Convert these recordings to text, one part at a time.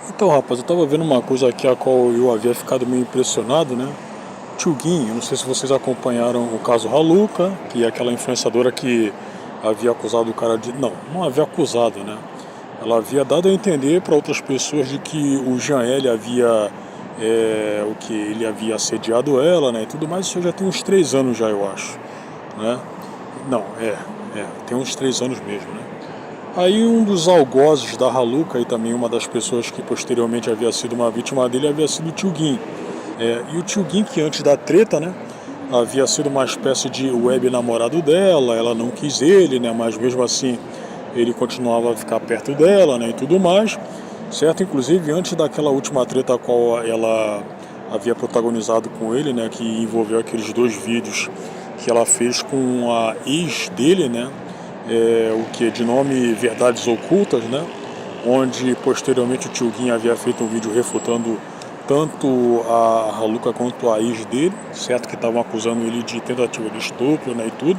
Então, rapaz, eu tava vendo uma coisa aqui a qual eu havia ficado meio impressionado, né? Tchugin, eu não sei se vocês acompanharam o caso Raluca, que é aquela influenciadora que havia acusado o cara de. Não havia acusado, né? Ela havia dado a entender para outras pessoas de que o Jean L havia. O que ele havia assediado ela, né? E tudo mais, isso já tem uns 3 anos já, eu acho, né? Não, tem uns 3 anos mesmo, né? Aí um dos algozes da Raluca e também uma das pessoas que posteriormente havia sido uma vítima dele havia sido o Tchugin. E o Tchugin, que antes da treta, né, havia sido uma espécie de web namorado dela, ela não quis ele, né, mas mesmo assim ele continuava a ficar perto dela, né, e tudo mais, certo? Inclusive antes daquela última treta a qual ela havia protagonizado com ele, né, que envolveu aqueles 2 vídeos que ela fez com a ex dele, né, o que de nome Verdades Ocultas, né? Onde posteriormente o Tchugin havia feito um vídeo refutando tanto a Raluca quanto a ex dele, certo? Que estavam acusando ele de tentativa de estupro, né? E tudo.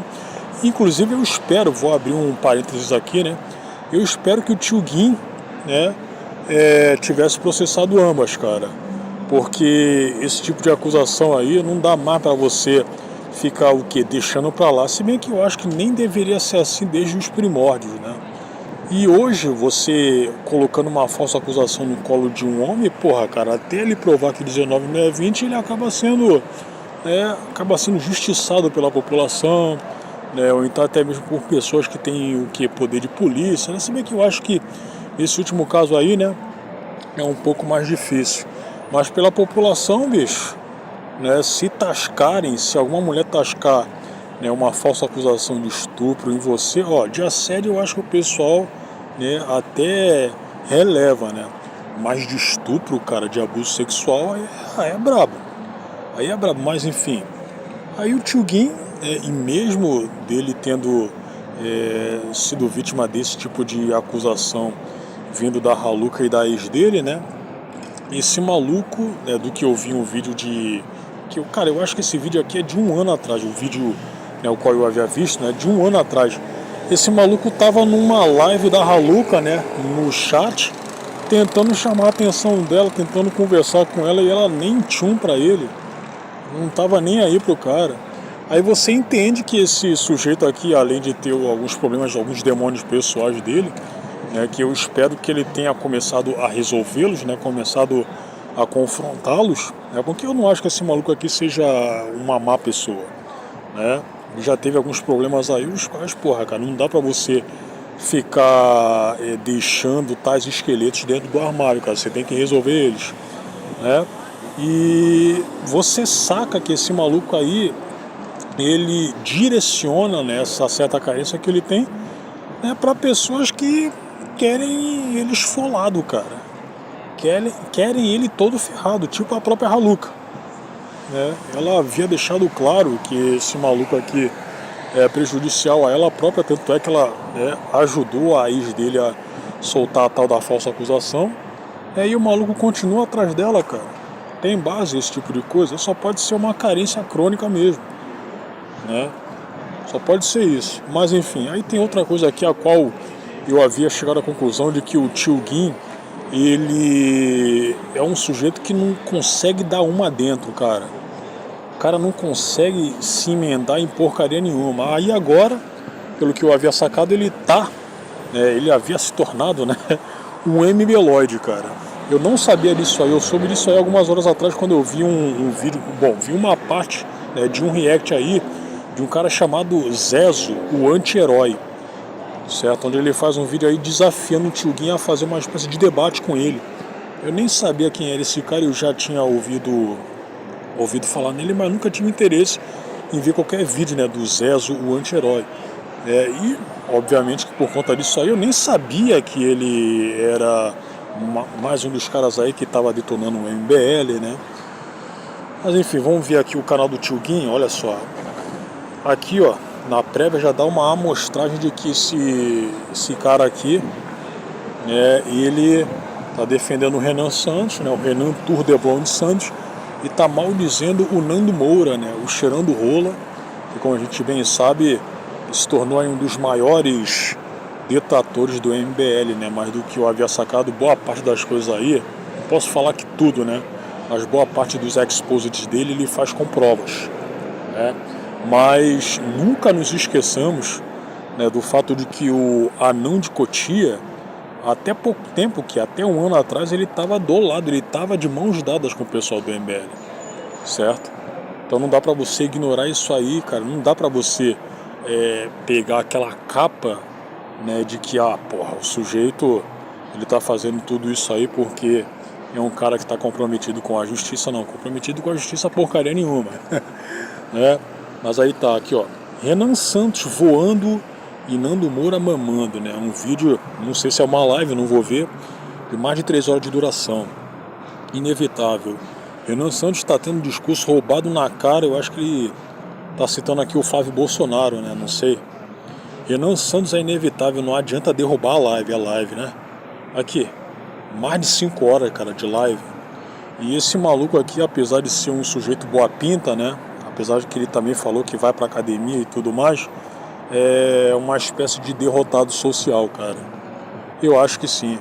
Inclusive eu espero, vou abrir um parênteses aqui, né? Eu espero que o Tchugin, né? Tivesse processado ambas, cara. Porque esse tipo de acusação aí não dá mais pra você ficar o que? Deixando pra lá. Se bem que eu acho que nem deveria ser assim desde os primórdios, né? E hoje você colocando uma falsa acusação no colo de um homem, porra, cara, até ele provar que 19 não é 20, ele acaba sendo justiçado pela população, né? Ou então até mesmo por pessoas que têm o que? Poder de polícia, né? Se bem que eu acho que esse último caso aí, né? É um pouco mais difícil. Mas pela população, bicho, né, se alguma mulher tascar, né, uma falsa acusação de estupro em você, ó, de assédio eu acho que o pessoal, né, até releva, né? Mas de estupro, cara, de abuso sexual, aí é brabo. Aí é brabo, mas enfim. Aí o Tchugin, e mesmo dele tendo sido vítima desse tipo de acusação vindo da Raluca e da ex dele, né? Esse maluco, né, do que eu vi um vídeo de. Cara, eu acho que esse vídeo aqui é de um ano atrás, o vídeo, né, o qual eu havia visto, né, de um ano atrás. Esse maluco tava numa live da Raluca, né, no chat, tentando chamar a atenção dela, tentando conversar com ela e ela nem tchum pra ele. Não tava nem aí pro cara. Aí você entende que esse sujeito aqui, além de ter alguns problemas, alguns demônios pessoais dele, né, que eu espero que ele tenha começado a resolvê-los, né, começado a confrontá-los, né, porque eu não acho que esse maluco aqui seja uma má pessoa, né? Ele já teve alguns problemas aí, os quais, porra, cara, não dá pra você ficar deixando tais esqueletos dentro do armário, cara, você tem que resolver eles, né? E você saca que esse maluco aí, ele direciona, né, essa certa carência que ele tem, né, para pessoas que querem ele esfolado, cara. Querem ele todo ferrado, tipo a própria Raluca, né? Ela havia deixado claro que esse maluco aqui é prejudicial a ela própria, tanto é que ela, né, ajudou a ex dele a soltar a tal da falsa acusação. E o maluco continua atrás dela, cara. Tem base esse tipo de coisa? Só pode ser uma carência crônica mesmo, né? Só pode ser isso. Mas enfim, aí tem outra coisa aqui a qual eu havia chegado à conclusão de que o Tchugin, ele é um sujeito que não consegue dar uma dentro, cara. O cara não consegue se emendar em porcaria nenhuma. Aí agora, pelo que eu havia sacado, ele havia se tornado, né, um MBLoide, cara. Eu não sabia disso aí, eu soube disso aí algumas horas atrás quando eu vi um vídeo, vi uma parte, né, de um react aí de um cara chamado Zezo, o anti-herói, certo? Onde ele faz um vídeo aí desafiando o Tchugin a fazer uma espécie de debate com ele. Eu nem sabia quem era esse cara, eu já tinha ouvido falar nele, mas nunca tive interesse em ver qualquer vídeo, né, do Zezo, o anti-herói. E, obviamente, que por conta disso aí, eu nem sabia que ele era mais um dos caras aí que estava detonando o MBL, né? Mas enfim, vamos ver aqui o canal do Tchugin, olha só. Aqui, ó, na prévia já dá uma amostragem de que esse cara aqui, né, ele tá defendendo o Renan Santos, né, o Renan Turdevon de Santos, e tá maldizendo o Nando Moura, né, o cheirando rola, que como a gente bem sabe, se tornou aí um dos maiores detratores do MBL, né, mas do que eu havia sacado, boa parte das coisas aí posso falar que tudo, né? Mas boa parte dos exposits dele ele faz com provas, né? Mas nunca nos esqueçamos, né, do fato de que o Anão de Cotia, até pouco tempo, que até um ano atrás, ele estava do lado, ele estava de mãos dadas com o pessoal do MBL, certo? Então não dá pra você ignorar isso aí, cara. Não dá pra você pegar aquela capa, né, de que, porra, o sujeito ele tá fazendo tudo isso aí porque é um cara que tá comprometido com a justiça. Não, comprometido com a justiça porcaria nenhuma. Né? Mas aí tá, aqui ó, Renan Santos voando e Nando Moura mamando, né? Um vídeo, não sei se é uma live, não vou ver, de mais de 3 horas de duração. Inevitável. Renan Santos está tendo um discurso roubado na cara. Eu acho que ele está citando aqui o Flávio Bolsonaro, né? Não sei. Renan Santos é inevitável, não adianta derrubar a live, né? Aqui, mais de 5 horas, cara, de live. E esse maluco aqui, apesar de ser um sujeito boa pinta, né? Apesar de que ele também falou que vai pra academia e tudo mais, é uma espécie de derrotado social, cara. Eu acho que sim.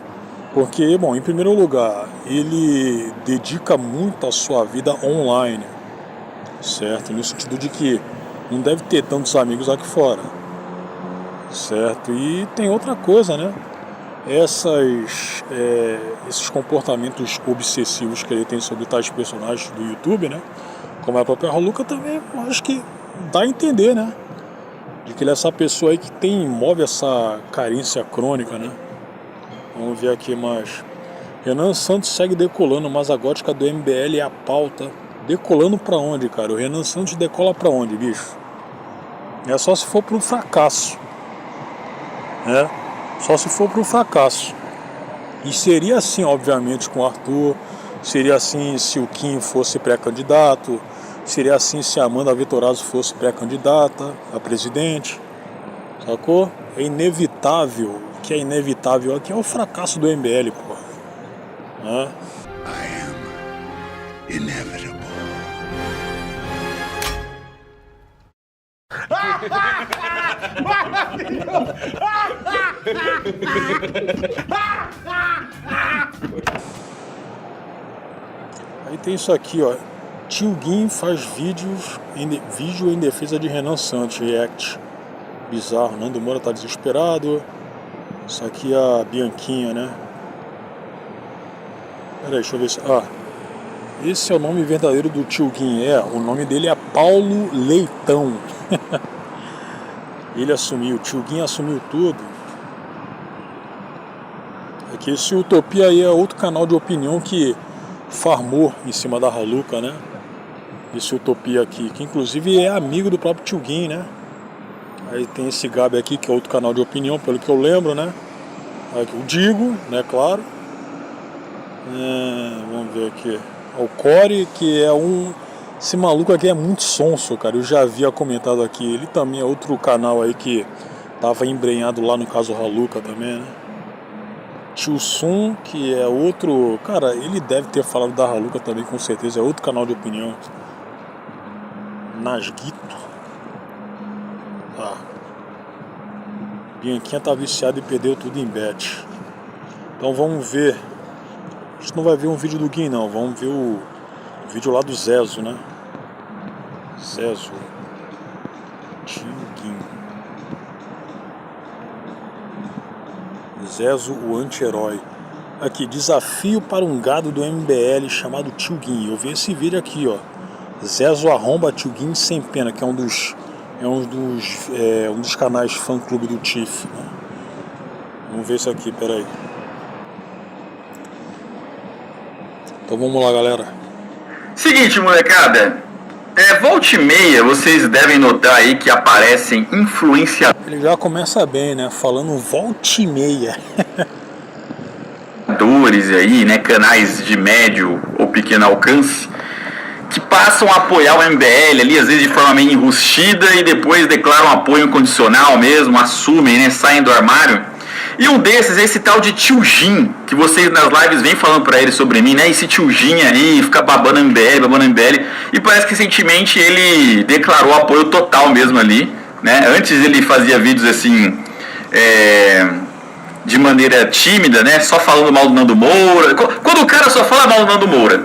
Porque, bom, em primeiro lugar, ele dedica muito a sua vida online, certo? No sentido de que não deve ter tantos amigos aqui fora, certo? E tem outra coisa, né? Esses comportamentos obsessivos que ele tem sobre tais personagens do YouTube, né? Como a própria Raluca também, eu acho que dá a entender, né? De que ele é essa pessoa aí que move essa carência crônica, né? Vamos ver aqui mais. Renan Santos segue decolando, mas a gótica do MBL é a pauta. Decolando pra onde, cara? O Renan Santos decola pra onde, bicho? É só se for pro fracasso. É, só se for pro fracasso. E seria assim, obviamente, com o Arthur. Seria assim se o Kim fosse pré-candidato. Seria assim se a Amanda Vitorazzo fosse pré-candidata a presidente. Sacou? É inevitável. O que é inevitável aqui é o fracasso do MBL, porra. I am inevitable. Aí tem isso aqui, ó. Tio Guim faz vídeo em defesa de Renan Santos, react. Bizarro, Nando Moura tá desesperado. Isso aqui é a Bianquinha, né? Peraí, deixa eu ver se... esse é o nome verdadeiro do tio Guim. O nome dele é Paulo Leitão. Ele assumiu, o tio Guim assumiu tudo. Aqui esse Utopia aí é outro canal de opinião que farmou em cima da Raluca, né? Esse Utopia aqui, que inclusive é amigo do próprio tio Guim, né? Aí tem esse Gabi aqui, que é outro canal de opinião, pelo que eu lembro, né? Aqui o Digo, né, claro. Vamos ver aqui. O Core, que é esse maluco aqui é muito sonso, cara. Eu já havia comentado aqui. Ele também é outro canal aí que tava embrenhado lá no caso Raluca também, né? Tio Sun, que é outro... Cara, ele deve ter falado da Raluca também, com certeza. É outro canal de opinião. Nasguito. Bianquinha tá viciada e perdeu tudo em bet. Então vamos ver. A gente não vai ver um vídeo do Guim, não. Vamos ver o vídeo lá do Zezo, né? Zezo. Tio Guim. Zezo, o anti-herói. Aqui, desafio para um gado do MBL chamado Tio Guim. Eu vi esse vídeo aqui, ó. Zezo arromba Tio Guim sem pena, que é um dos canais fã-clube do Tiff, né? Vamos ver isso aqui, peraí. Então vamos lá, galera. Seguinte, molecada. Volta e meia, vocês devem notar aí que aparecem influenciadores. Ele já começa bem, né? Falando volta e meia. Aí, né? Canais de médio ou pequeno alcance, que passam a apoiar o MBL ali, às vezes de forma meio enrustida, e depois declaram apoio incondicional mesmo, assumem, né, saem do armário. E um desses é esse tal de Tio Jin, que vocês nas lives vêm falando pra ele sobre mim, né, esse Tio Jin aí, fica babando MBL, e parece que recentemente ele declarou apoio total mesmo ali, né, antes ele fazia vídeos assim, de maneira tímida, né? Só falando mal do Nando Moura. Quando o cara só fala canal do Nando Moura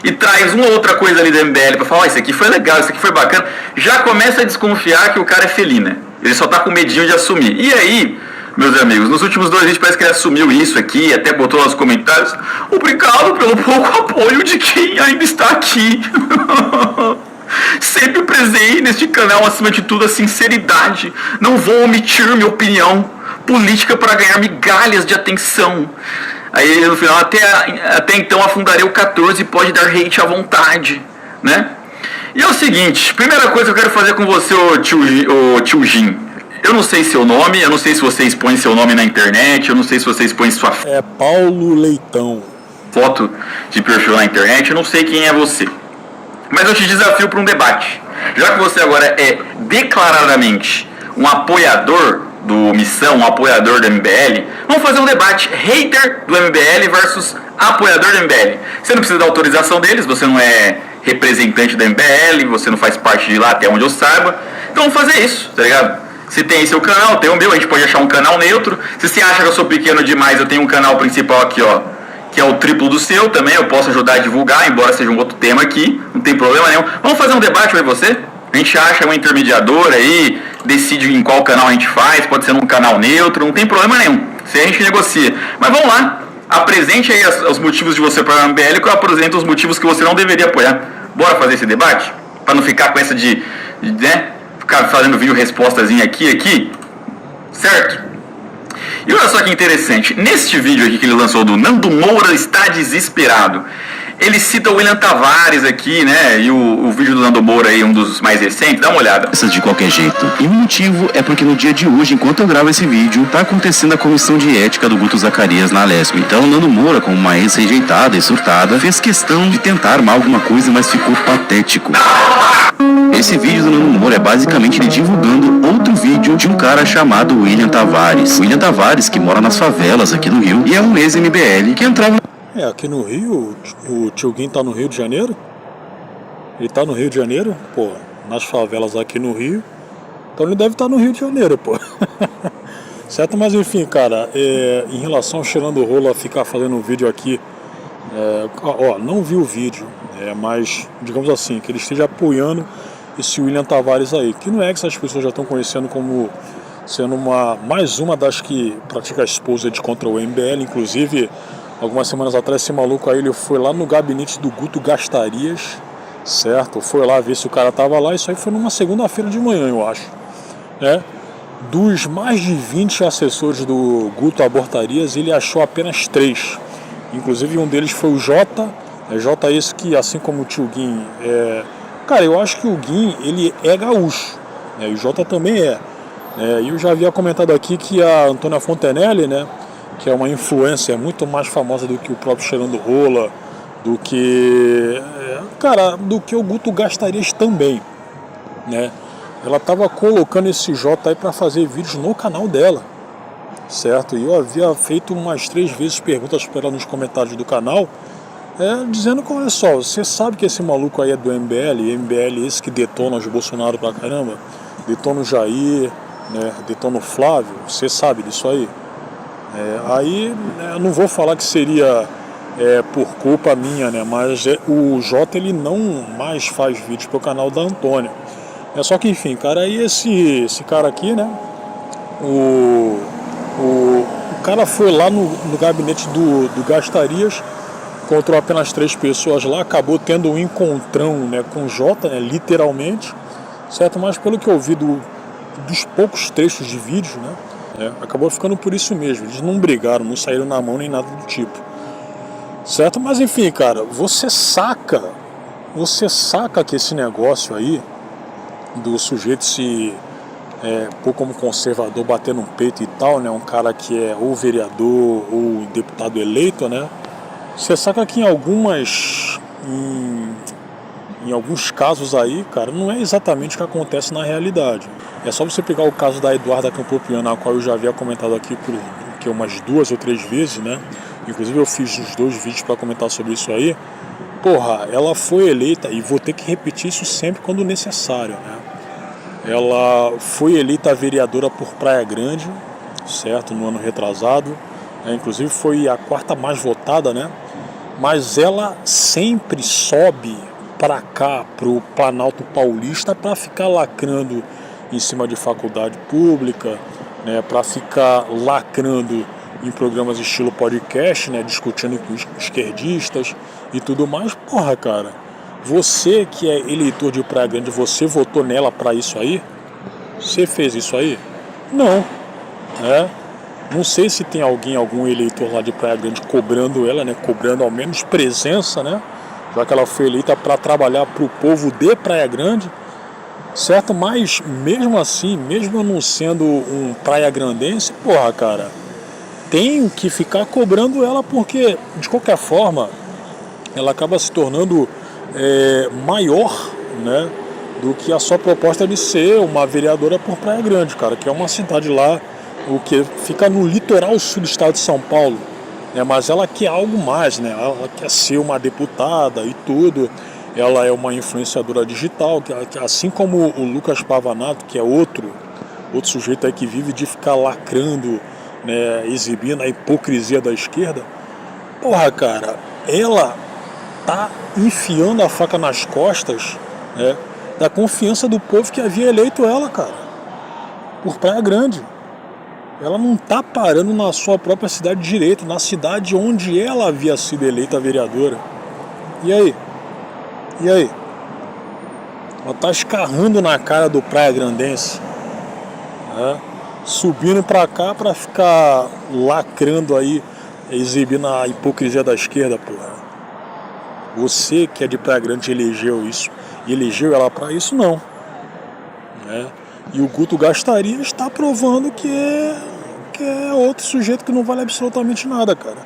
e traz uma outra coisa ali do MBL pra falar, isso aqui foi legal, isso aqui foi bacana, já começa a desconfiar que o cara é felina. Ele só tá com medinho de assumir. E aí, meus amigos, nos últimos 2 vídeos parece que ele assumiu isso aqui, até botou nos comentários, obrigado pelo pouco apoio de quem ainda está aqui. Sempre prezei neste canal, acima de tudo, a sinceridade. Não vou omitir minha opinião política para ganhar migalhas de atenção. Aí no final, até então afundarei o 14 e pode dar hate à vontade, né? E é o seguinte, primeira coisa que eu quero fazer com você, ô tio Jim. Eu não sei seu nome, eu não sei se você expõe seu nome na internet, eu não sei se você expõe sua É Paulo Leitão. Foto de perfil na internet, eu não sei quem é você. Mas eu te desafio para um debate. Já que você agora é declaradamente um apoiador do Missão, um apoiador do MBL, vamos fazer um debate hater do MBL versus apoiador do MBL. Você não precisa da autorização deles, você não é representante do MBL, você não faz parte de lá até onde eu saiba. Então vamos fazer isso, tá ligado? Se tem seu canal, tem o meu, a gente pode achar um canal neutro. Se você acha que eu sou pequeno demais, eu tenho um canal principal aqui, ó, que é o triplo do seu também, eu posso ajudar a divulgar, embora seja um outro tema aqui, não tem problema nenhum. Vamos fazer um debate eu e você? A gente acha um intermediador aí, decide em qual canal a gente faz, pode ser num canal neutro, não tem problema nenhum. Se a gente negocia. Mas vamos lá, apresente aí os motivos de você apoiar o MBL, que eu apresento os motivos que você não deveria apoiar. Bora fazer esse debate? Pra não ficar com essa de né, ficar fazendo vídeo respostazinha aqui, certo? E olha só que interessante, neste vídeo aqui que ele lançou do Nando Moura está desesperado, ele cita o William Tavares aqui, né, e o vídeo do Nando Moura aí, um dos mais recentes, dá uma olhada. De qualquer jeito. E o motivo é porque no dia de hoje, enquanto eu gravo esse vídeo, tá acontecendo a comissão de ética do Guto Zacarias na Alesp. Então o Nando Moura, como uma ex rejeitada e surtada, fez questão de tentar armar alguma coisa, mas ficou patético. Esse vídeo do Nando Moura é basicamente ele divulgando outro vídeo de um cara chamado William Tavares. William Tavares, que mora nas favelas aqui do Rio, e é um ex-MBL que entrava... Aqui no Rio, o tio Guim tá no Rio de Janeiro? Ele tá no Rio de Janeiro? Pô, nas favelas aqui no Rio. Então ele deve estar no Rio de Janeiro, pô. Certo? Mas enfim, cara, em relação ao Cheirando Rola ficar fazendo um vídeo aqui, não vi o vídeo, mas digamos assim, que ele esteja apoiando esse William Tavares aí, que não é que essas pessoas já estão conhecendo como sendo mais uma das que pratica a exposed contra o MBL. Inclusive, algumas semanas atrás, esse maluco aí, ele foi lá no gabinete do Guto Gastarias, certo? Foi lá ver se o cara tava lá, isso aí foi numa segunda-feira de manhã, eu acho, né? Dos mais de 20 assessores do Guto Abortarias, ele achou apenas 3. Inclusive um deles foi o Jota. Jota esse que, assim como o tio Guim, cara, eu acho que o Guim, ele é gaúcho, né? E o Jota também é. E eu já havia comentado aqui que a Antônia Fontenelle, né, que é uma influencer muito mais famosa do que o próprio Cheirando Rola, do que o Guto Gastarias também, né? Ela estava colocando esse J aí para fazer vídeos no canal dela, certo? E eu havia feito umas 3 vezes perguntas para ela nos comentários do canal, dizendo que, olha só, você sabe que esse maluco aí é do MBL esse que detona os Bolsonaro pra caramba, detona o Jair, né, detona o Flávio, você sabe disso aí? Aí eu não vou falar que seria por culpa minha, né, mas o Jota ele não mais faz vídeos pro canal da Antônia. Só que enfim, cara, aí esse cara aqui, né, o cara foi lá no gabinete do Gastarias, encontrou apenas 3 pessoas lá, acabou tendo um encontrão, né, com o Jota, né, literalmente, certo? Mas pelo que eu vi dos poucos trechos de vídeo, né, acabou ficando por isso mesmo. Eles não brigaram, não saíram na mão nem nada do tipo, certo? Mas enfim, cara, você saca que esse negócio aí do sujeito se pôr como conservador, bater no peito e tal, né, um cara que é ou vereador ou deputado eleito, né, você saca que em alguns casos aí, cara, não é exatamente o que acontece na realidade. É só você pegar o caso da Eduarda Campopiano, a qual eu já havia comentado aqui por umas 2 ou 3 vezes, né? Inclusive eu fiz os 2 vídeos para comentar sobre isso aí. Porra, ela foi eleita, e vou ter que repetir isso sempre quando necessário, né? Ela foi eleita vereadora por Praia Grande, certo? No ano retrasado. Inclusive foi a 4ª mais votada, né? mas ela sempre sobe para cá, pro Planalto Paulista, para ficar lacrando em cima de faculdade pública, né, para ficar lacrando em programas estilo podcast, né, discutindo com esquerdistas e tudo mais. Porra, cara, você que é eleitor de Praia Grande, você votou nela para isso aí? Você fez isso aí? Não, né? Não sei se tem algum eleitor lá de Praia Grande cobrando ela, né, cobrando ao menos presença, né, já que ela foi eleita para trabalhar para o povo de Praia Grande, certo? Mas mesmo assim, mesmo eu não sendo um praia grandense, porra, cara, tenho que ficar cobrando ela, porque de qualquer forma ela acaba se tornando maior, né, do que a sua proposta de ser uma vereadora por Praia Grande, cara, que é uma cidade lá, o que fica no litoral sul do estado de São Paulo, né, mas ela quer algo mais, né, ela quer ser uma deputada e tudo. Ela é uma influenciadora digital, que assim como o Lucas Pavanato, que é outro sujeito aí que vive de ficar lacrando, né, exibindo a hipocrisia da esquerda. Porra, cara, ela tá enfiando a faca nas costas, né, da confiança do povo que havia eleito ela, cara, por Praia Grande. Ela não tá parando na sua própria cidade de direito, na cidade onde ela havia sido eleita vereadora. E aí? E aí? Ela tá escarrando na cara do Praia Grandense, né? Subindo pra cá pra ficar lacrando aí, exibindo a hipocrisia da esquerda, porra. Você que é de Praia Grande elegeu isso, e elegeu ela pra isso, não, né? E o Guto Gastaria está provando que é outro sujeito que não vale absolutamente nada, cara.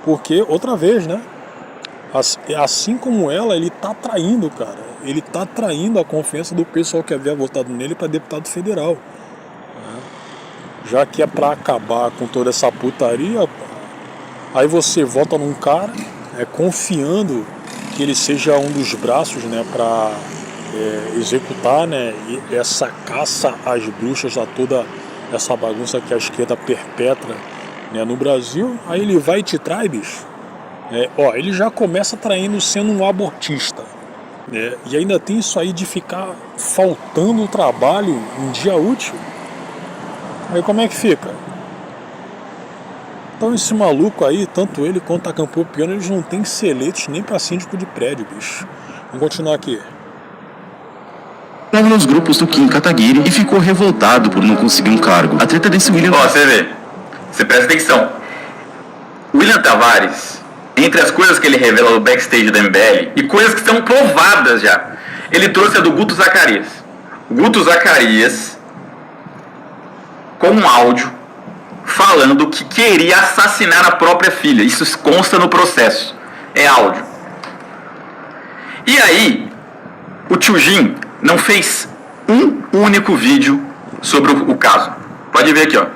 Porque, outra vez, né, assim como ela, ele tá traindo, cara. Ele tá traindo a confiança do pessoal que havia votado nele para deputado federal, né? Já que é para acabar com toda essa putaria, aí você vota num cara confiando que ele seja um dos braços, né, para executar, né, essa caça às bruxas, a toda essa bagunça que a esquerda perpetra, né, no Brasil. Aí ele vai e te trai, bicho. Ele já começa traindo sendo um abortista, né? E ainda tem isso aí de ficar faltando trabalho em dia útil. Aí como é que fica? Então esse maluco aí, tanto ele quanto a Campopiano, eles não têm que ser eleitos nem pra síndico de prédio, bicho. Vamos continuar aqui. Estava nos grupos do Kim Kataguiri e ficou revoltado por não conseguir um cargo. A treta desse William... Você vê, você presta atenção. William Tavares, entre as coisas que ele revela no backstage da MBL, e coisas que estão provadas já, ele trouxe a do Guto Zacarias. Guto Zacarias, com um áudio, falando que queria assassinar a própria filha. Isso consta no processo. É áudio. E aí, o tio Jim não fez um único vídeo sobre o caso. Pode ver aqui, ó.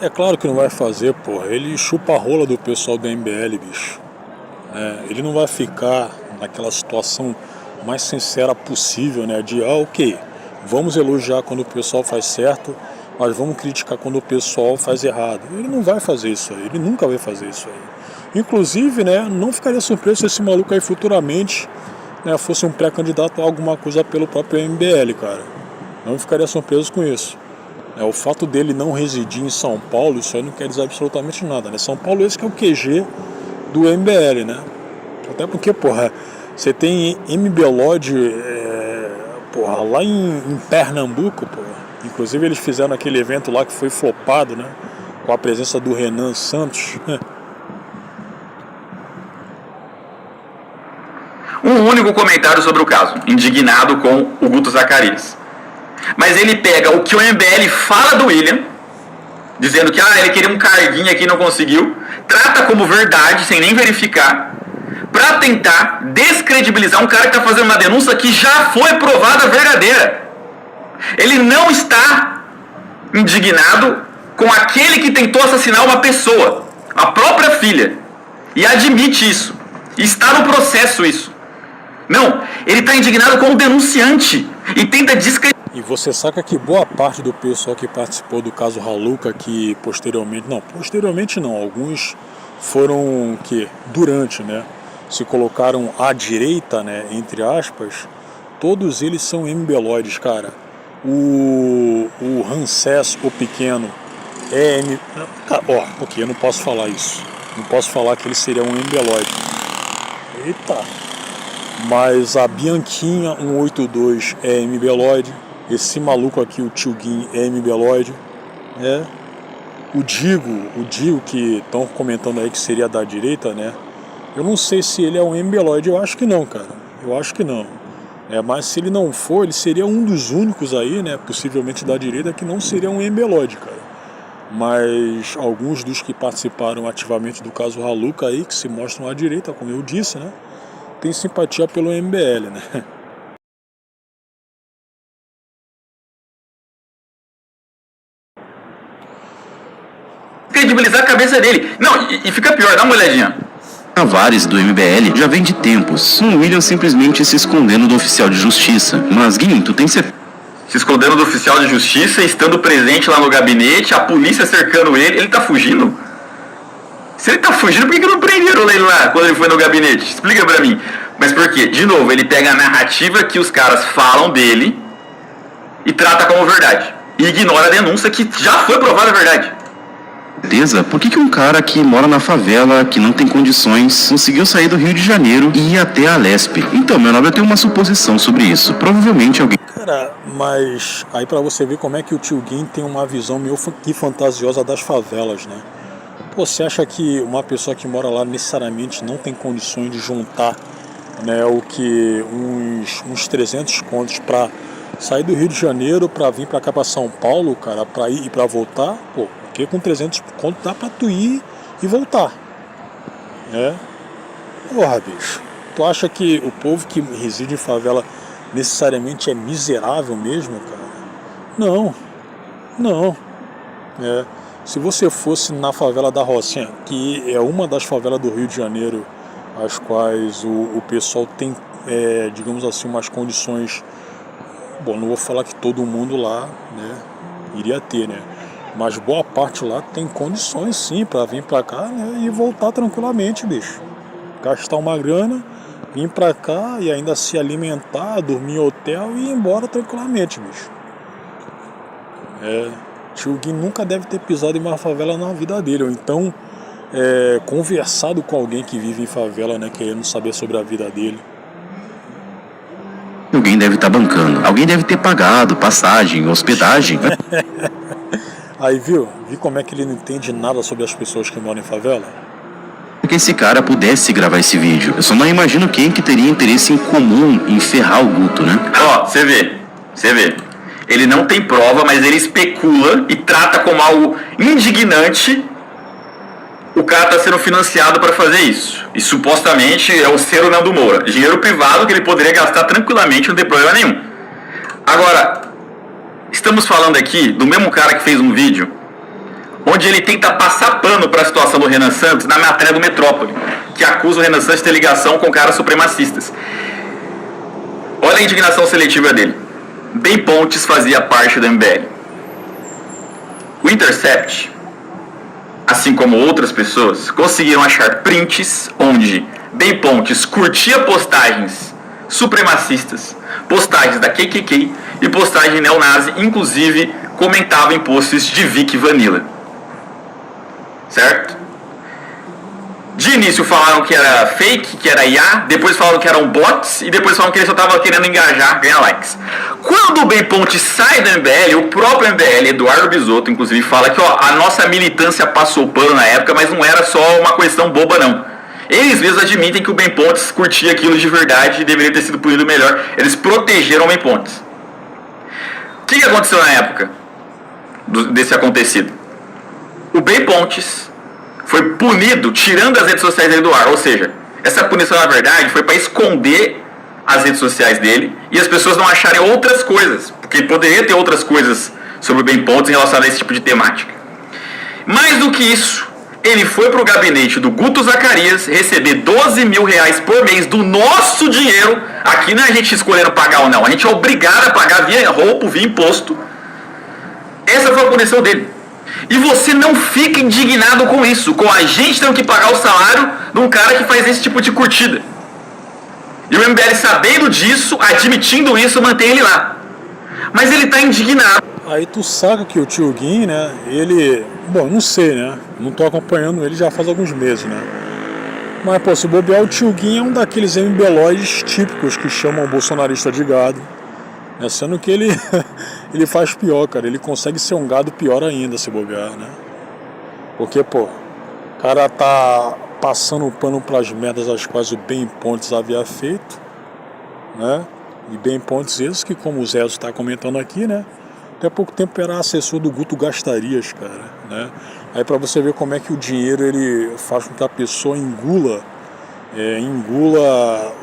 É claro que não vai fazer, porra. Ele chupa a rola do pessoal da MBL, bicho. Ele não vai ficar naquela situação mais sincera possível, né? De, ok, vamos elogiar quando o pessoal faz certo, mas vamos criticar quando o pessoal faz errado. Ele não vai fazer isso aí, ele nunca vai fazer isso aí. Inclusive, né, não ficaria surpreso se esse maluco aí futuramente, né, fosse um pré-candidato a alguma coisa pelo próprio MBL, cara. Não ficaria surpreso com isso. O fato dele não residir em São Paulo, isso aí não quer dizer absolutamente nada, né? São Paulo, esse que é o QG do MBL, né? Até porque, porra, você tem MBLOD, porra, lá em Pernambuco, porra. Inclusive eles fizeram aquele evento lá que foi flopado, né? Com a presença do Renan Santos. Um único comentário sobre o caso, indignado com o Guto Zacarias. Mas ele pega o que o MBL fala do William, dizendo que ele queria um carguinho aqui e não conseguiu, trata como verdade, sem nem verificar, para tentar descredibilizar um cara que está fazendo uma denúncia que já foi provada verdadeira. Ele não está indignado com aquele que tentou assassinar uma pessoa, a própria filha, e admite isso, e está no processo isso. Não, ele está indignado com o denunciante e tenta descredibilizar. E você saca que boa parte do pessoal que participou do caso Raluca, que posteriormente não, alguns foram que durante, né? Se colocaram à direita, né? Entre aspas, todos eles são MBLoides, cara. O Ramsés, o pequeno, é ok, eu não posso falar isso. Não posso falar que ele seria um MBLoide. Eita! Mas a Bianquinha 182 é MBLoide. Esse maluco aqui, o Tio Gui, é MBLoide. Né? O Digo que estão comentando aí que seria da direita, né? Eu não sei se ele é um MBLoide, eu acho que não, cara. Eu acho que não. Mas se ele não for, ele seria um dos únicos aí, né? Possivelmente da direita, que não seria um MBLoide, cara. Mas alguns dos que participaram ativamente do caso Raluca aí, que se mostram à direita, como eu disse, né? Tem simpatia pelo MBL, né? Credibilizar a cabeça dele. Não, e fica pior, dá uma olhadinha. Tavares, do MBL, já vem de tempos, com o William simplesmente se escondendo do oficial de justiça. Mas, Guim, tu tem certeza? Se escondendo do oficial de justiça, estando presente lá no gabinete, a polícia cercando ele tá fugindo? Se ele tá fugindo, por que não prenderam ele lá quando ele foi no gabinete? Explica pra mim. Mas por quê? De novo, ele pega a narrativa que os caras falam dele e trata como verdade. E ignora a denúncia que já foi provada a verdade. Por que um cara que mora na favela, que não tem condições, conseguiu sair do Rio de Janeiro e ir até a Lesp? Então, meu nome, eu tenho uma suposição sobre isso. Provavelmente alguém... Cara, mas aí pra você ver como é que o Tio Gui tem uma visão meio que fantasiosa das favelas, né? Pô, você acha que uma pessoa que mora lá necessariamente não tem condições de juntar, né, o que uns 300 contos pra sair do Rio de Janeiro pra vir pra cá pra São Paulo, cara, pra ir e pra voltar? Pô, porque com 300 contos dá pra tu ir e voltar, né? Porra, bicho, tu acha que o povo que reside em favela necessariamente é miserável mesmo, cara? Não. Se você fosse na favela da Rocinha, que é uma das favelas do Rio de Janeiro, as quais o pessoal tem, digamos assim, umas condições... Bom, não vou falar que todo mundo lá, né, iria ter, né? Mas boa parte lá tem condições sim pra vir pra cá, né, e voltar tranquilamente, bicho. Gastar uma grana, vir pra cá e ainda se alimentar, dormir em hotel e ir embora tranquilamente, bicho. Tio Gui nunca deve ter pisado em uma favela na vida dele, ou então conversado com alguém que vive em favela, né, querendo saber sobre a vida dele. Alguém deve estar bancando. Alguém deve ter pagado passagem, hospedagem. Aí viu como é que ele não entende nada sobre as pessoas que moram em favela? Que esse cara pudesse gravar esse vídeo. Eu só não imagino quem que teria interesse em comum em ferrar o Guto, né? Ó, você vê. Ele não tem prova, mas ele especula e trata como algo indignante o cara tá sendo financiado para fazer isso. E supostamente é o ser o Nando Moura. Dinheiro privado que ele poderia gastar tranquilamente, não tem problema nenhum. Agora, estamos falando aqui do mesmo cara que fez um vídeo onde ele tenta passar pano para a situação do Renan Santos na matéria do Metrópole, que acusa o Renan Santos de ter ligação com caras supremacistas. Olha a indignação seletiva dele. Bem Pontes fazia parte do MBL. O Intercept, assim como outras pessoas, conseguiram achar prints onde Bem Pontes curtia postagens supremacistas, postagens da KKK e postagem neonazi, inclusive comentava em posts de Vic Vanilla. Certo? De início falaram que era fake, que era IA, depois falaram que eram bots e depois falaram que ele só estava querendo engajar, ganhar likes. Quando o Bem Pontes sai do MBL, o próprio MBL, Eduardo Bisotto, inclusive, fala que a nossa militância passou pano na época, mas não era só uma questão boba, não. Eles mesmos admitem que o Bem Pontes curtia aquilo de verdade e deveria ter sido punido melhor. Eles protegeram o Bem Pontes. O que aconteceu na época desse acontecido? O Bem Pontes foi punido tirando as redes sociais dele do ar. Ou seja, essa punição na verdade foi para esconder as redes sociais dele e as pessoas não acharem outras coisas, porque poderia ter outras coisas sobre o Bem Pontes em relação a esse tipo de temática. Mais do que isso, ele foi para o gabinete do Guto Zacarias receber 12 mil reais por mês do nosso dinheiro. Aqui não é a gente escolhendo pagar ou não, a gente é obrigado a pagar via roubo, via imposto. Essa foi a punição dele. E você não fica indignado com isso, com a gente tendo que pagar o salário de um cara que faz esse tipo de curtida. E o MBL, sabendo disso, admitindo isso, mantém ele lá. Mas ele tá indignado. Aí tu saca que o Tio Gui, né, ele... Bom, não sei, né, não tô acompanhando ele já faz alguns meses, né. Mas, pô, se bobear, o Tio Gui é um daqueles MBLóides típicos que chamam o bolsonarista de gado. Né, sendo que ele, ele faz pior, cara. Ele consegue ser um gado pior ainda, se bobear, né. Porque, pô, o cara tá passando o pano pras merdas as quais o Ben Pontes havia feito, né. E Ben Pontes esses que, como o Zé está comentando aqui, né, até pouco tempo era assessor do Guto Gastarias, cara, né? Aí pra você ver como é que o dinheiro ele faz com que a pessoa engula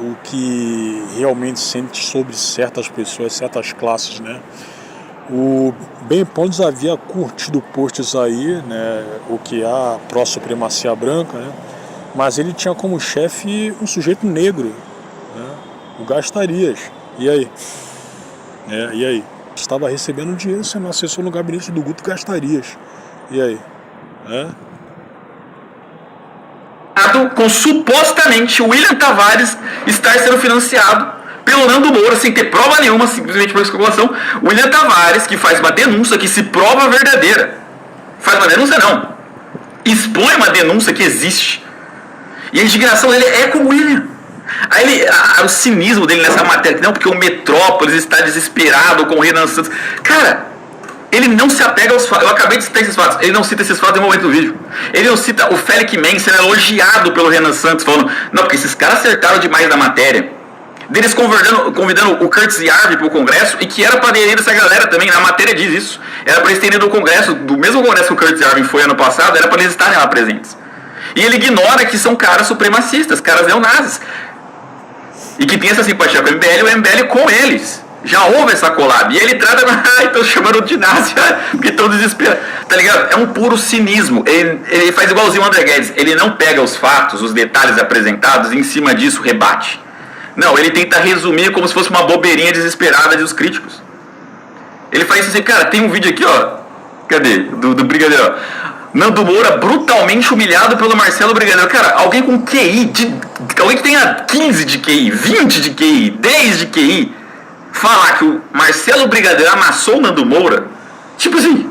o que realmente sente sobre certas pessoas, certas classes, né? O Ben Pontes havia curtido posts aí, né, o que é a pró-supremacia branca, né? Mas ele tinha como chefe um sujeito negro, né? O Gastarias. E aí? E aí? Estava recebendo dinheiro sendo assessor no gabinete do Guto Gastarias. E aí? Com supostamente o William Tavares estar sendo financiado pelo Nando Moura, sem ter prova nenhuma, simplesmente por especulação. O William Tavares, que faz uma denúncia que se prova verdadeira. Faz uma denúncia não. Expõe uma denúncia que existe. E a indignação dele é com o William. Aí o cinismo dele nessa matéria, não, porque o Metrópolis está desesperado com o Renan Santos. Cara, ele não se apega aos fatos. Eu acabei de citar esses fatos. Ele não cita esses fatos em momento do vídeo. Ele não cita o Félix Mendes sendo elogiado pelo Renan Santos, falando, não, porque esses caras acertaram demais na matéria. Deles convidando o Curtis Yarvin para o Congresso, e que era para aderir essa galera também, na matéria diz isso. Era para eles terem ido ao Congresso, do mesmo Congresso que o Curtis Yarvin foi ano passado, era para eles estarem lá presentes. E ele ignora que são caras supremacistas, caras neonazis. E que tem essa simpatia com o MBL, e o MBL com eles. Já houve essa collab. E ele trata, estão chamando de nazi, porque estão desesperados. Tá ligado? É um puro cinismo. Ele faz igualzinho o André Guedes. Ele não pega os fatos, os detalhes apresentados, e em cima disso rebate. Não, ele tenta resumir como se fosse uma bobeirinha desesperada dos críticos. Ele faz isso assim, cara, tem um vídeo aqui, ó. Cadê? Do Brigadeiro, ó. Nando Moura brutalmente humilhado pelo Marcelo Brigadeiro. Cara, alguém com QI, alguém que tenha 15 de QI, 20 de QI, 10 de QI, falar que o Marcelo Brigadeiro amassou o Nando Moura, tipo assim,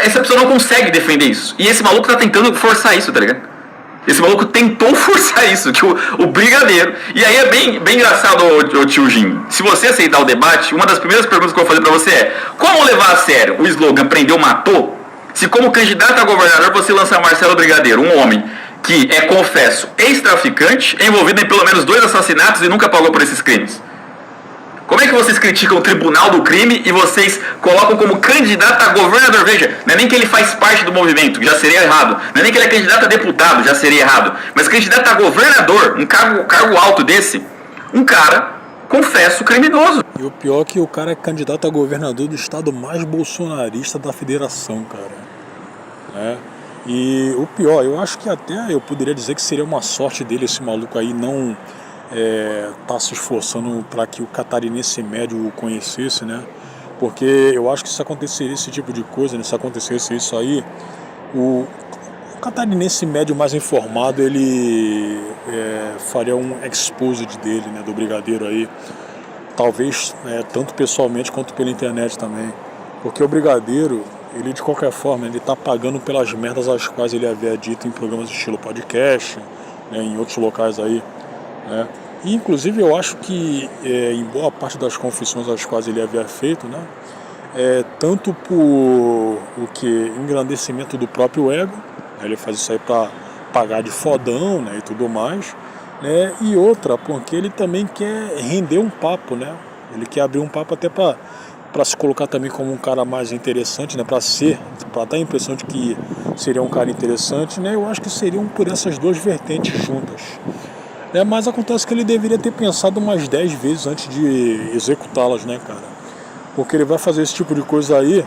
essa pessoa não consegue defender isso. E esse maluco tá tentando forçar isso, tá ligado? Esse maluco tentou forçar isso, que o Brigadeiro... E aí é bem engraçado, o tio Jim. Se você aceitar o debate, uma das primeiras perguntas que eu vou fazer pra você é: como levar a sério o slogan "prendeu, matou"? Se como candidato a governador você lançar Marcelo Brigadeiro, um homem que é, confesso, ex-traficante, envolvido em pelo menos 2 assassinatos e nunca pagou por esses crimes. Como é que vocês criticam o tribunal do crime e vocês colocam como candidato a governador? Veja, não é nem que ele faz parte do movimento, que já seria errado. Não é nem que ele é candidato a deputado, já seria errado. Mas candidato a governador, um cargo alto desse, um cara, confesso, criminoso. E o pior é que o cara é candidato a governador do estado mais bolsonarista da federação, cara. E o pior, eu acho que até eu poderia dizer que seria uma sorte dele esse maluco aí não... tá se esforçando para que o catarinense médio o conhecesse, né? Porque eu acho que se aconteceria esse tipo de coisa, né? Se acontecesse isso aí, o catarinense médio mais informado, ele faria um exposed dele, né? Do Brigadeiro aí, talvez tanto pessoalmente quanto pela internet também, porque o Brigadeiro, ele de qualquer forma, ele tá pagando pelas merdas as quais ele havia dito em programas de estilo podcast, né? Em outros locais aí, né? E, inclusive, eu acho que em boa parte das confissões às quais ele havia feito, né, tanto por o que engrandecimento do próprio ego, né, ele faz isso aí para pagar de fodão, né, e tudo mais, né, e outra, porque ele também quer render um papo, né, ele quer abrir um papo até para se colocar também como um cara mais interessante, né, para dar a impressão de que seria um cara interessante, né, eu acho que seriam por essas duas vertentes juntas. Mas acontece que ele deveria ter pensado umas 10 vezes antes de executá-las, né, cara? Porque ele vai fazer esse tipo de coisa aí,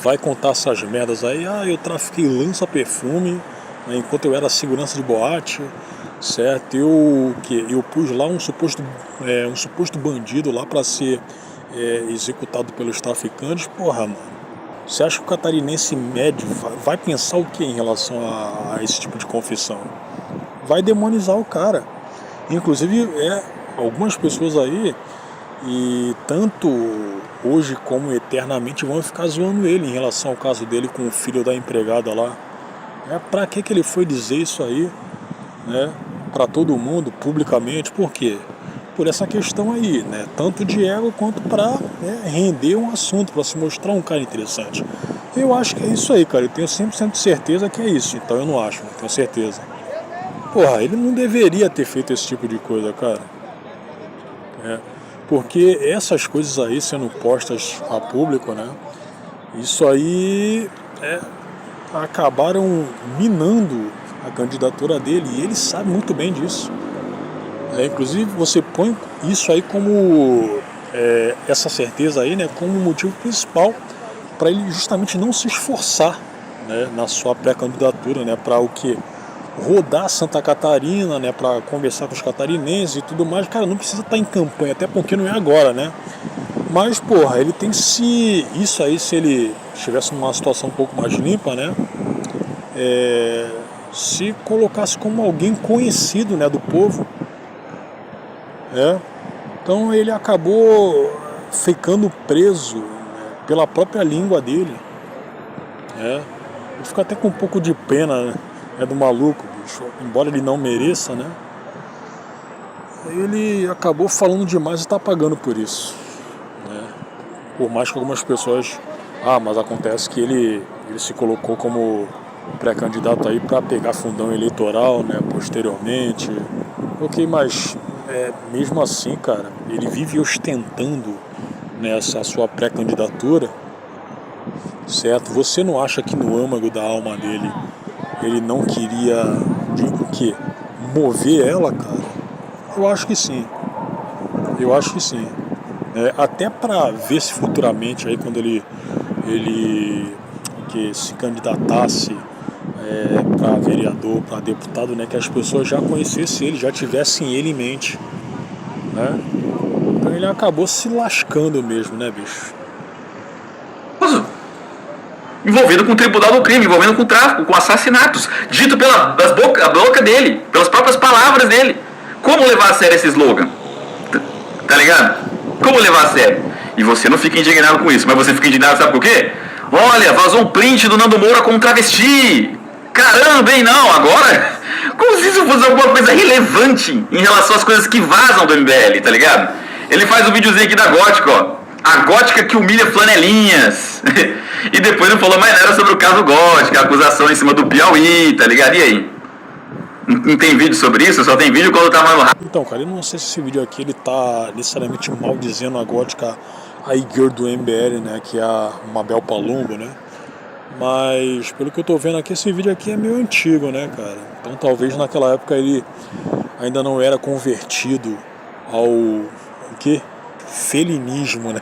vai contar essas merdas aí, eu trafiquei lança-perfume, né, enquanto eu era segurança de boate, certo? Eu pus lá um suposto bandido lá para ser executado pelos traficantes, porra, mano. Você acha que o catarinense médio vai pensar o que em relação a esse tipo de confissão? Vai demonizar o cara. Inclusive, algumas pessoas aí, e tanto hoje como eternamente, vão ficar zoando ele em relação ao caso dele com o filho da empregada lá. Pra que ele foi dizer isso aí, né? Pra todo mundo, publicamente, por quê? Por essa questão aí, né? Tanto de ego quanto pra render um assunto, pra se mostrar um cara interessante. Eu acho que é isso aí, cara. Eu tenho 100% de certeza que é isso. Então eu não acho, né? Tenho certeza. Porra, ele não deveria ter feito esse tipo de coisa, cara. Porque essas coisas aí sendo postas a público, né? Isso aí acabaram minando a candidatura dele, e ele sabe muito bem disso. Inclusive você põe isso aí como essa certeza aí, né, como motivo principal para ele justamente não se esforçar, né, na sua pré-candidatura, né, para o que rodar Santa Catarina, né, para conversar com os catarinenses e tudo mais. Cara, não precisa estar em campanha, até porque não é agora, né? Mas, porra, ele tem que se... Isso aí, se ele estivesse numa situação um pouco mais limpa, né? Se colocasse como alguém conhecido, né, do povo. Então ele acabou ficando preso, né, pela própria língua dele. Eu fico até com um pouco de pena, né, do maluco, bicho. Embora ele não mereça, né? Ele acabou falando demais e tá pagando por isso. Por mais que algumas pessoas... mas acontece que ele se colocou como pré-candidato aí para pegar fundão eleitoral, né, posteriormente. Ok, mas mesmo assim, cara, ele vive ostentando nessa sua pré-candidatura, certo? Você não acha que no âmago da alma dele ele não queria, o quê? Mover ela, cara? Eu acho que sim. Até para ver se futuramente, aí, quando ele que se candidatasse para vereador, para deputado, né, que as pessoas já conhecessem ele, já tivessem ele em mente, né? Então ele acabou se lascando mesmo, né, bicho? Envolvido com o tribunal do crime, envolvendo com tráfico, com assassinatos, dito pela boca dele, pelas próprias palavras dele. Como levar a sério esse slogan? Tá ligado? Como levar a sério? E você não fica indignado com isso, mas você fica indignado, sabe por quê? Olha, vazou um print do Nando Moura com um travesti. Caramba, hein, não, agora? Como se isso fosse alguma coisa relevante em relação às coisas que vazam do MBL, tá ligado? Ele faz um videozinho aqui da Gótica, ó. A Gótica que humilha flanelinhas. E depois não falou mais nada sobre o caso Gótica, a acusação em cima do Piauí, tá ligado? E aí? Não tem vídeo sobre isso? Só tem vídeo quando tava no rádio. Então, cara, eu não sei se esse vídeo aqui ele tá necessariamente maldizendo a Gótica, a girl do MBL, né, que é a Mabel Palumbo, né? Mas, pelo que eu tô vendo aqui, esse vídeo aqui é meio antigo, né, cara? Então talvez naquela época ele ainda não era convertido ao... o quê? Felinismo, né?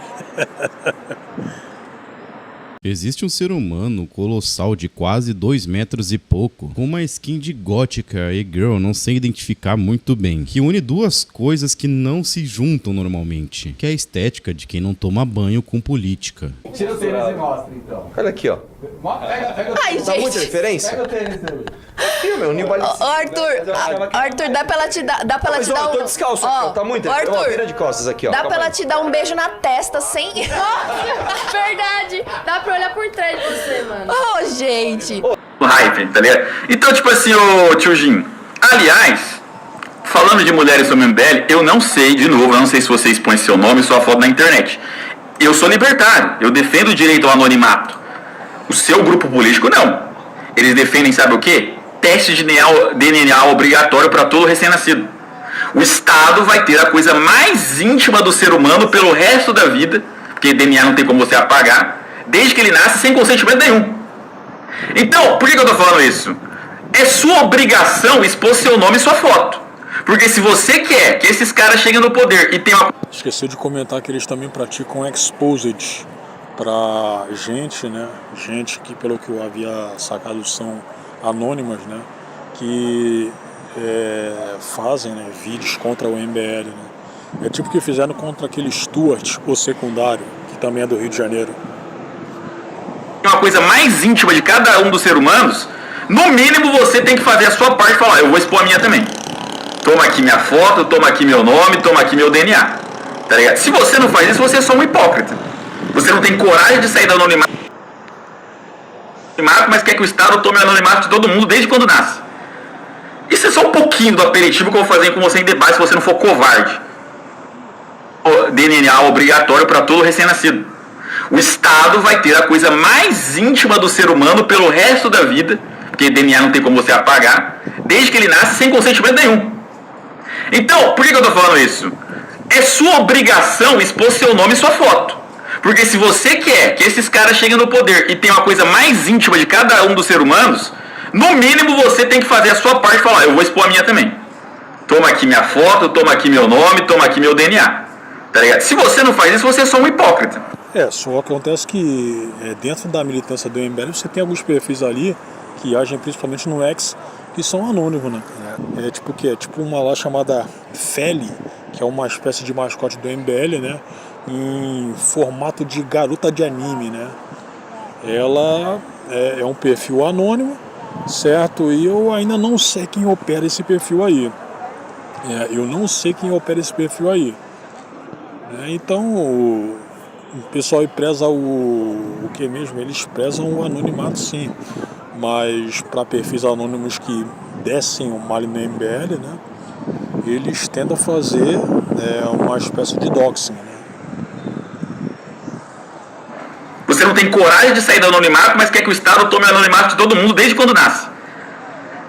Existe um ser humano colossal de quase 2 metros e pouco, com uma skin de gótica e girl não sei identificar muito bem, que une duas coisas que não se juntam normalmente, que é a estética de quem não toma banho com política. Tira o tênis e mostra, então. Olha aqui, ó. Pega Ai, Dá muita gente. diferença? o tênis dele. Aqui, meu, Nibali. Ô, Arthur, dá pra ela te dar, Mas ó, eu tô descalço aqui, ó. Tá muito. Ô, Ó, vira Arthur, de costas aqui, ó. dá Calma pra ela aí. te dar um beijo na testa sem... Verdade, dá pra olhar por trás de você, mano. Oh, gente. Hype, tá ligado? Então, tipo assim, ô tio Jim, aliás, falando de mulheres sobre MBL, eu não sei, de novo, eu não sei se você expõe seu nome e sua foto na internet. Eu sou libertário, eu defendo o direito ao anonimato. O seu grupo político, não. Eles defendem, sabe o quê? Teste de DNA obrigatório para todo recém-nascido. O Estado vai ter a coisa mais íntima do ser humano pelo resto da vida, porque DNA não tem como você apagar, desde que ele nasce sem consentimento nenhum. Então, por que eu tô falando isso? É sua obrigação expor seu nome e sua foto. Porque se você quer que esses caras cheguem no poder e tenham uma... Esqueci de comentar que eles também praticam exposed pra gente, né? Gente que, pelo que eu havia sacado, são anônimas, né? Que fazem, né, vídeos contra o MBL, né? É tipo o que fizeram contra aquele Stuart, o secundário, que também é do Rio de Janeiro. coisa mais íntima de cada um dos seres humanos, no mínimo você tem que fazer a sua parte e falar, eu vou expor a minha também. Toma aqui minha foto, toma aqui meu nome, toma aqui meu DNA. Tá ligado? Se você não faz isso, você é só um hipócrita. Você não tem coragem de sair do anonimato, mas quer que o Estado tome o anonimato de todo mundo desde quando nasce. Isso é só um pouquinho do aperitivo que eu vou fazer com você em debate se você não for covarde. O DNA obrigatório para todo recém-nascido. O Estado vai ter a coisa mais íntima do ser humano pelo resto da vida, porque DNA não tem como você apagar, desde que ele nasce sem consentimento nenhum. Então, por que eu estou falando isso? É sua obrigação expor seu nome e sua foto. Porque se você quer que esses caras cheguem no poder e tenham a coisa mais íntima de cada um dos seres humanos, no mínimo você tem que fazer a sua parte e falar, eu vou expor a minha também. Toma aqui minha foto, toma aqui meu nome, toma aqui meu DNA. Tá ligado? Se você não faz isso, você é só um hipócrita. Só acontece que dentro da militância do MBL você tem alguns perfis ali que agem principalmente no X que são anônimos, né? É tipo o quê? É tipo uma lá chamada Feli, que é uma espécie de mascote do MBL, né? Em formato de garota de anime, né? Ela é um perfil anônimo, certo? E eu ainda não sei quem opera esse perfil aí. Eu não sei quem opera esse perfil aí. Então o pessoal preza o que mesmo? Eles prezam o anonimato, sim. Mas para perfis anônimos que descem o malho no MBL, né? Eles tentam fazer uma espécie de doxing, né? Você não tem coragem de sair do anonimato, mas quer que o Estado tome o anonimato de todo mundo desde quando nasce.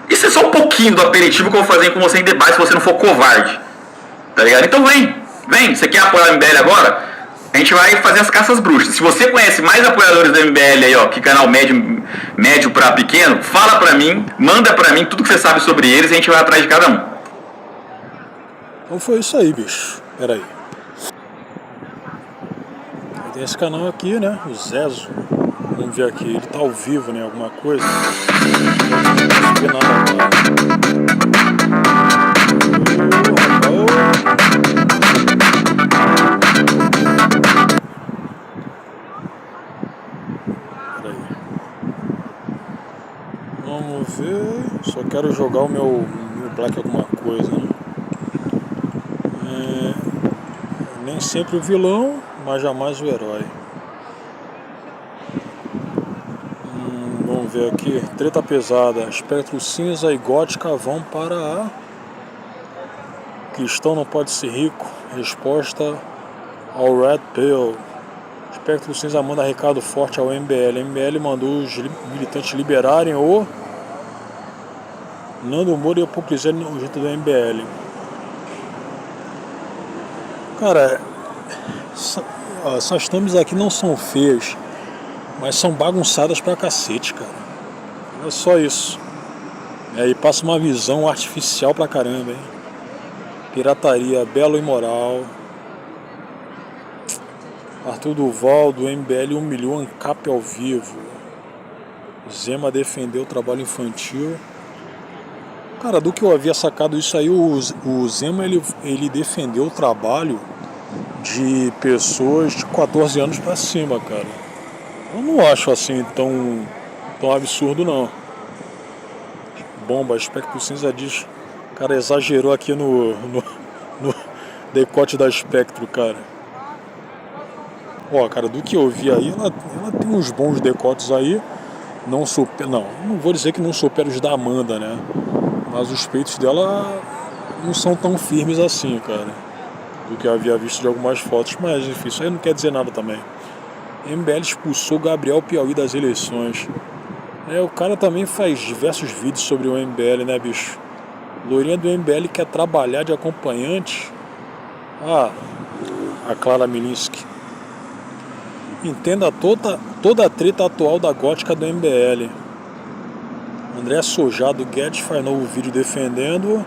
Isso é só um pouquinho do aperitivo que eu vou fazer com você em debate se você não for covarde. Tá ligado? Então vem. Você quer apoiar o MBL agora? A gente vai fazer as caças bruxas. Se você conhece mais apoiadores do MBL aí, ó, que canal médio pra pequeno, fala pra mim, manda pra mim tudo que você sabe sobre eles e a gente vai atrás de cada um. Então foi isso aí, bicho. Pera aí. Tem esse canal aqui, né? O Zezo. Vamos ver aqui. Ele tá ao vivo, né? Alguma coisa. Não vi nada agora. Vamos ver. Só quero jogar o meu Black alguma coisa, né? Nem sempre o vilão, mas jamais o herói. Vamos ver aqui. Treta pesada. Espectro cinza e gótica vão para a... Cristão não pode ser rico. Resposta ao Red Pill. Espectro cinza manda recado forte ao MBL. MBL mandou os militantes liberarem o Nando Moura e a hipocrisia no jeito do MBL. Cara, essas thumbs aqui não são feias, mas são bagunçadas pra cacete, cara. É só isso. E passa uma visão artificial pra caramba, hein? Pirataria, belo e moral. Arthur Duval, do MBL, humilhou ANCAP ao vivo. Zema defendeu o trabalho infantil. Cara, do que eu havia sacado isso aí, o Zema ele defendeu o trabalho de pessoas de 14 anos pra cima, cara. Eu não acho assim tão absurdo, não. Bomba, Espectro Cinza diz... Cara, exagerou aqui no decote da Espectro, cara. Ó, cara, do que eu vi aí, ela tem uns bons decotes aí. Não vou dizer que não supera os da Amanda, né? Mas os peitos dela não são tão firmes assim, cara, do que eu havia visto de algumas fotos. Mas enfim, isso aí não quer dizer nada também. MBL expulsou Gabriel Piauí das eleições. O cara também faz diversos vídeos sobre o MBL, né, bicho? Loirinha do MBL quer trabalhar de acompanhante. A Clara Milinski. Entenda toda a treta atual da gótica do MBL. André Sojado Guedes faz novo vídeo defendendo.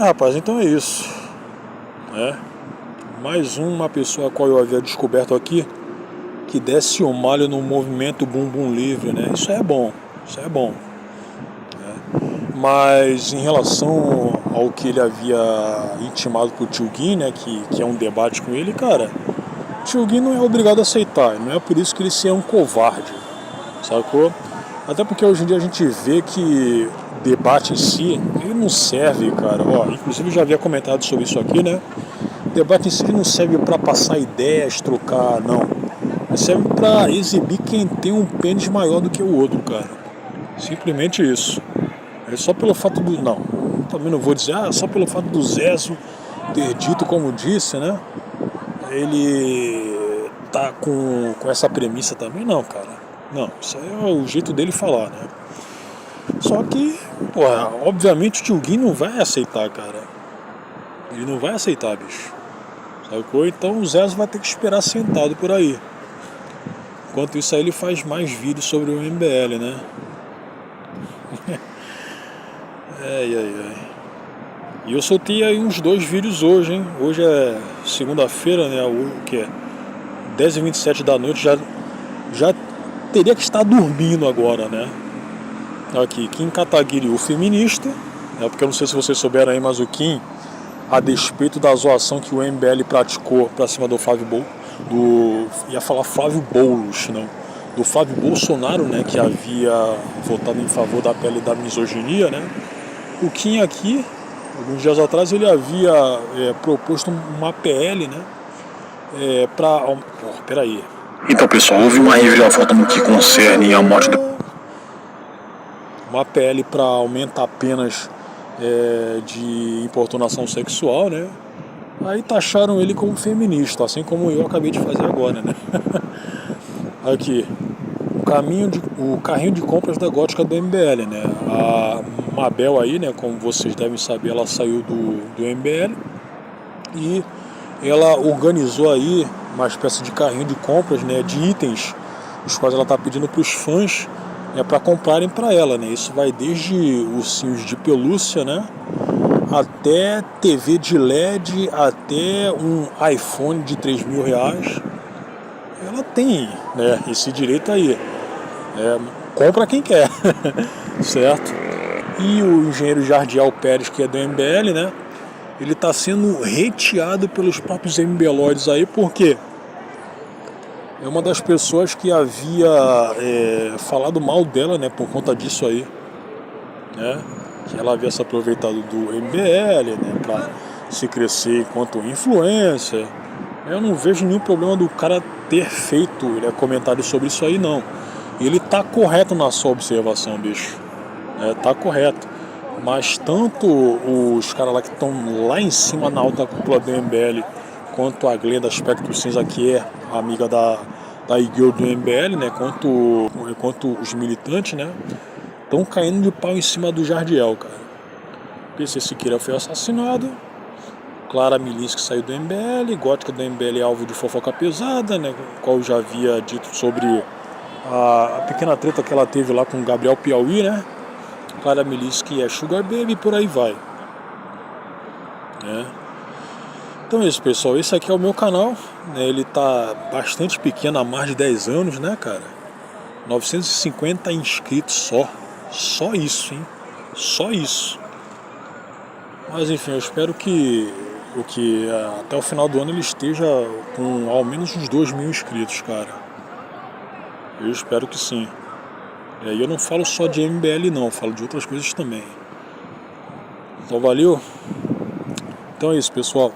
Rapaz, então é isso. Mais uma pessoa a qual eu havia descoberto aqui que desce o malho no movimento Bumbum Livre, né? Isso é bom. Mas em relação ao que ele havia intimado pro Tio Gui, né? Que é um debate com ele, cara, O Tio Gui não é obrigado a aceitar, não é por isso que ele é um covarde, sacou? Até porque hoje em dia a gente vê que o debate em si, ele não serve, cara. Ó, inclusive eu já havia comentado sobre isso aqui, né? O debate em si não serve para passar ideias, trocar, não. Serve para exibir quem tem um pênis maior do que o outro, cara. Simplesmente isso. É só pelo fato do... Não, também não vou dizer, só pelo fato do Zezo ter dito como disse, né? Ele tá com essa premissa também, não, cara. Não, isso aí é o jeito dele falar, né? Só que, porra, obviamente o Tio Gui não vai aceitar, cara. Ele não vai aceitar, bicho. Sacou? Então o Zezo vai ter que esperar sentado por aí. Enquanto isso aí ele faz mais vídeos sobre o MBL, né? Ai. E eu soltei aí uns 2 vídeos hoje, hein? Hoje é segunda-feira, né? O que é? 10h27 da noite, já teria que estar dormindo agora, né? Aqui, Kim Kataguiri, o feminista, né? Porque eu não sei se vocês souberam aí, mas o Kim, a despeito da zoação que o MBL praticou pra cima do Flávio ia falar Flávio Boulos, não, do Flávio Bolsonaro, né, que havia votado em favor da pele da misoginia, né? O Kim aqui, alguns dias atrás, ele havia proposto uma PL, né, peraí. Então, pessoal, houve uma reviravolta no que concerne a morte do... Uma PL para aumentar penas de importunação sexual, né? Aí taxaram ele como feminista, assim como eu acabei de fazer agora, né? Aqui, o carrinho de compras da gótica do MBL, né? A Mabel aí, né, como vocês devem saber, ela saiu do MBL e ela organizou aí uma espécie de carrinho de compras, né, de itens, os quais ela está pedindo para os fãs para comprarem para ela, né? Isso vai desde ursinhos de pelúcia, né, até TV de LED, até um iPhone de R$3.000. Ela tem, né, esse direito aí. Compra quem quer, certo? E o engenheiro Jardiel Pérez, que é do MBL, né, ele está sendo reteado pelos próprios MBLoides aí, porque é uma das pessoas que havia falado mal dela, né, por conta disso aí, né, que ela havia se aproveitado do MBL, né, para se crescer enquanto influencer. Eu não vejo nenhum problema do cara ter feito comentários sobre isso aí, não. Ele tá correto na sua observação, bicho. Tá correto. Mas tanto os caras lá que estão lá em cima na alta cúpula do MBL, quanto a Glenda Aspecto Cinza, que é amiga da e-girl do MBL, né, quanto os militantes, né, estão caindo de pau em cima do Jardiel, cara. PC Siqueira foi assassinado, Clara Milinsky saiu do MBL, Gótica do MBL é alvo de fofoca pesada, né, qual eu já havia dito sobre a pequena treta que ela teve lá com o Gabriel Piauí, né. Clara Milinsky é Sugar Baby e por aí vai, né. Então é isso, pessoal, esse aqui é o meu canal, né? Ele tá bastante pequeno, há mais de 10 anos, né, cara? 950 inscritos só isso, hein? Só isso. Mas enfim, eu espero que até o final do ano ele esteja com ao menos uns 2.000 inscritos, cara. Eu espero que sim. E eu não falo só de MBL não, eu falo de outras coisas também. Então valeu. Então é isso, pessoal.